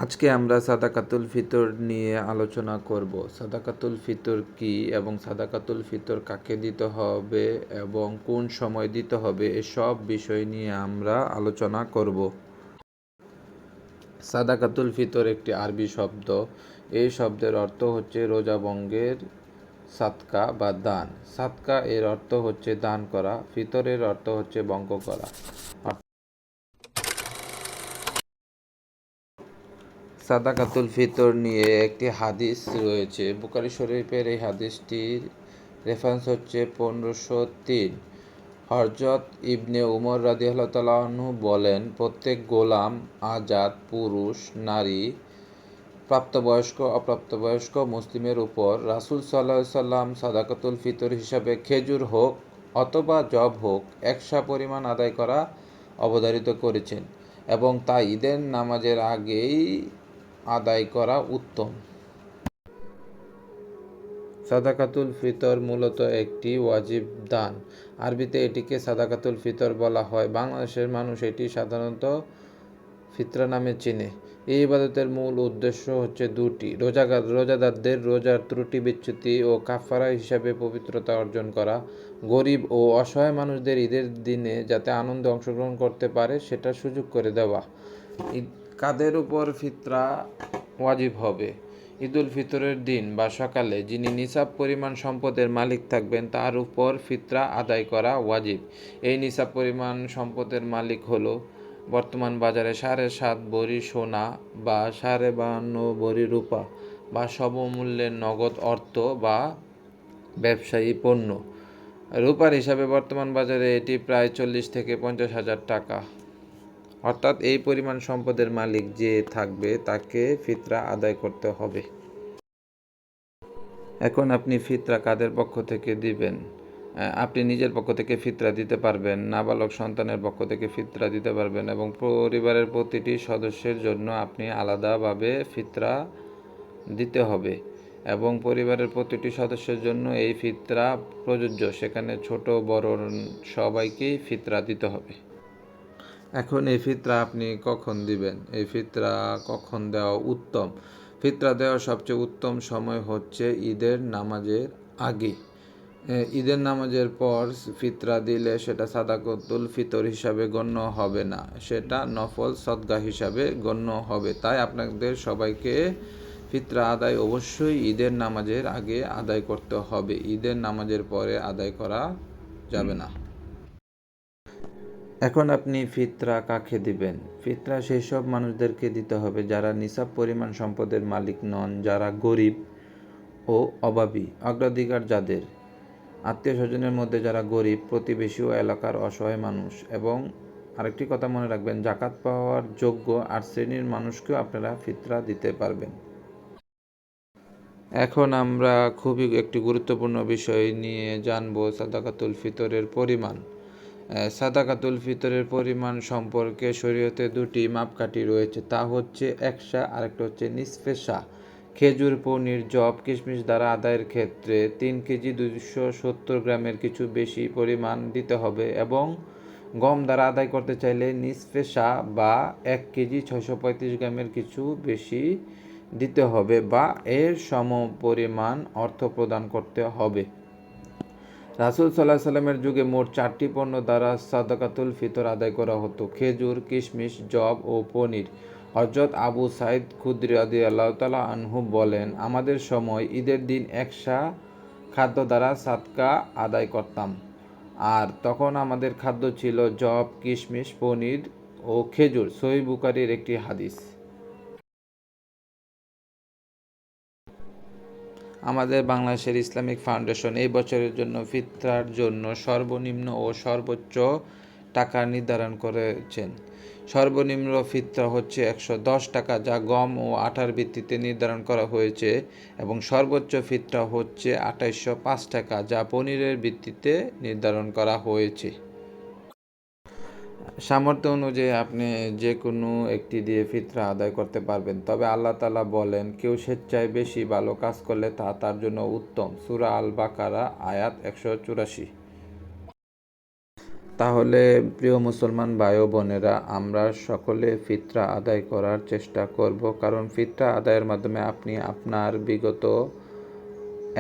আজকে আমরা সাদাকাতুল ফিতর নিয়ে আলোচনা করব। সাদাকাতুল ফিতর কি এবং সাদাকাতুল ফিতর কাকে দিতে হবে এবং কোন সময় দিতে হবে এসব বিষয় নিয়ে আমরা আলোচনা করব। সাদাকাতুল ফিতর একটি আরবি শব্দ। এই শব্দের অর্থ হচ্ছে রোজা ভঙ্গের সাদকা বা দান। সাদকা এর অর্থ হচ্ছে দান করা, ফিতরের অর্থ হচ্ছে ভঙ্গ করা। সাদাকাতুল ফিতর নিয়ে একটি হাদিস রয়েছে, বুখারী শরীফের। এই হাদিসটির রেফারেন্স হচ্ছে 1503। হযরত ইবনে উমর রাদিয়াল্লাহু তাআলা আনহু বলেন, প্রত্যেক গোলাম, আজাদ, পুরুষ, নারী, প্রাপ্তবয়স্ক, অপ্রাপ্তবয়স্ক মুসলিমের উপর রাসূল সাল্লাল্লাহু আলাইহি সাল্লাম সাদাকাতুল ফিতর হিসাবে খেজুর হোক অথবা জব হোক একশা পরিমাণ আদায় করা অবধারিত করেছেন এবং তা ঈদের নামাজের আগেই আদায় করা উত্তম। সাদাকাতুল ফিতর মূলত একটি ওয়াজিব দান। আরবিতে এটিকে সাদাকাতুল ফিতর বলা হয়। বাংলাদেশের মানুষ এটি সাধারণত ফিতরা নামে চেনে। এই ইবাদতের মূল উদ্দেশ্য হচ্ছে দুটি: রোজাদারদের রোজার ত্রুটি বিচ্যুতি ও কাফারা হিসাবে পবিত্রতা অর্জন করা, গরিব ও অসহায় মানুষদের ঈদের দিনে যাতে আনন্দে অংশগ্রহণ করতে পারে সেটার সুযোগ করে দেওয়া। কাদের উপর ফিতরা ওয়াজিব হবে? ঈদুল ফিতরের দিন বা সকালে যিনি নিসাব পরিমাণ সম্পদের মালিক থাকবেন তার উপর ফিতরা আদায় করা ওয়াজিব। এই নিসাব পরিমাণ সম্পদের মালিক হলো বর্তমান বাজারে 7.5 ভরি সোনা বা 52.5 ভরি রূপা বা সমমূল্যের নগদ অর্থ বা ব্যবসায়ী পণ্য। রূপার হিসাবে বর্তমান বাজারে এটি প্রায় 40 থেকে 50 হাজার টাকা। অর্থাৎ এই পরিমাণ সম্পদের মালিক যে থাকবে তাকে ফিতরা আদায় করতে হবে। এখন আপনি ফিতরা কাদের পক্ষ থেকে দিবেন? আপনি নিজের পক্ষ থেকে ফিতরা দিতে পারবেন, নাবালক সন্তানের পক্ষ থেকে ফিতরা দিতে পারবেন এবং পরিবারের প্রতিটি সদস্যের জন্য আপনি আলাদাভাবে ফিতরা দিতে হবে এবং পরিবারের প্রতিটি সদস্যের জন্য এই ফিতরা প্রযোজ্য। সেখানে ছোট বড় সবাইকেই ফিতরা দিতে হবে। এখন এই ফিতরা আপনি কখন দিবেন? এই ফিতরা কখন দেওয়া উত্তম? ফিতরা দেওয়ার সবচেয়ে উত্তম সময় হচ্ছে ঈদের নামাজের আগে। ঈদের নামাজের পর ফিতরা দিলে সেটা সাদাকাতুল ফিতর হিসাবে গণ্য হবে না, সেটা নফল সদকা হিসাবে গণ্য হবে। তাই আপনাদের সবাইকে ফিতরা আদায় অবশ্যই ঈদের নামাজের আগে আদায় করতে হবে। ঈদের নামাজের পরে আদায় করা যাবে না। এখন আপনি ফিতরা কাকে দিবেন? ফিতরা সেই সব মানুষদেরকে দিতে হবে যারা নিসাব পরিমাণ সম্পদের মালিক নন, যারা গরিব ও অভাবী। অগ্রাধিকার যাদের আত্মীয় স্বজনের মধ্যে যারা গরিব, প্রতিবেশী ও এলাকার অসহায় মানুষ। এবং আরেকটি কথা মনে রাখবেন, জাকাত পাওয়ার যোগ্য 8 শ্রেণীর মানুষকেও আপনারা ফিতরা দিতে পারবেন। এখন আমরা খুবই একটি গুরুত্বপূর্ণ বিষয় নিয়ে জানব, সাদাকাতুল ফিতরের পরিমাণ। সাদাকাতুল ফিতরের পরিমাণ সম্পর্কে শরীয়তে দুটি মাপকাঠি রয়েছে, তা হচ্ছে একশা, আরেকটা হচ্ছে নিসফে সা। খেজুর, পনির, জব, কিশমিশ দ্বারা আদায়ের ক্ষেত্রে 3 কেজি 270 গ্রামের কিছু বেশি পরিমাণ দিতে হবে এবং গম দ্বারা আদায় করতে চাইলে নিসফে সা বা 1 কেজি 635 গ্রামের কিছু বেশি দিতে হবে বা এর সমপরিমাণ অর্থ প্রদান করতে হবে। রাসূল সাল্লাল্লাহু আলাইহি সাল্লামের যুগে মোট 4টি পণ্য দ্বারা সাদাকাতুল ফিতর আদায় করা হতো: খেজুর, কিশমিশ, জব ও পনির। হযরত আবু সাঈদ খুদরি রাদিয়াল্লাহু তাআলা আনহু বলেন, আমাদের সময় ঈদের দিন একশা খাদ্য দ্বারা সাদকা আদায় করতাম, আর তখন আমাদের খাদ্য ছিল জব, কিশমিশ, পনির ও খেজুর। সহিহ বুখারীর একটি হাদিস। আমাদের বাংলাদেশের ইসলামিক ফাউন্ডেশন এই বছরের জন্য ফিতরার জন্য সর্বনিম্ন ও সর্বোচ্চ টাকা নির্ধারণ করেছেন। সর্বনিম্ন ফিতরা হচ্ছে 110 টাকা, যা গম ও আটার ভিত্তিতে নির্ধারণ করা হয়েছে, এবং সর্বোচ্চ ফিতরা হচ্ছে 2805 টাকা, যা পনিরের ভিত্তিতে নির্ধারণ করা হয়েছে। সামর্থ্য অনুযায়ী আপনি যে কোনো একটি দিয়ে ফিতরা আদায় করতে পারবেন, তবে আল্লাহ তাআলা বলেন, কেউ স্বেচ্ছায় বেশি ভালো কাজ করলে তা তার জন্য উত্তম। সূরা আল বাকারা আয়াত 184। তাহলে প্রিয় মুসলমান ভাই ও বোনেরা, আমরা সকলে ফিতরা আদায় করার চেষ্টা করব, কারণ ফিতরা আদায়ের মাধ্যমে আপনি আপনার বিগত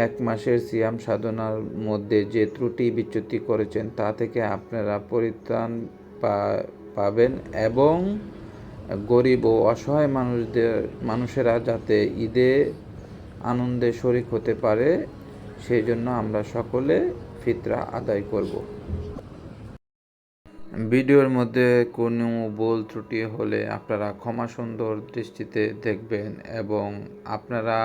1 মাসের সিয়াম সাধনার মধ্যে যে ত্রুটি বিচ্যুতি করেছেন তা থেকে আপনারা পরিত্রাণ পাবেন এবং গরিব ও অসহায় মানুষেরা যাতে ঈদে আনন্দে শরিক হতে পারে, সেই জন্য আমরা সকলে ফিতরা আদায় করব। ভিডিওর মধ্যে কোনো ভুল ত্রুটি হলে আপনারা ক্ষমা সুন্দর দৃষ্টিতে দেখবেন এবং আপনারা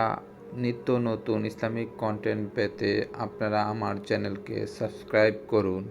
নিত্য নতুন ইসলামিক কন্টেন্ট পেতে আপনারা আমার চ্যানেলকে সাবস্ক্রাইব করুন।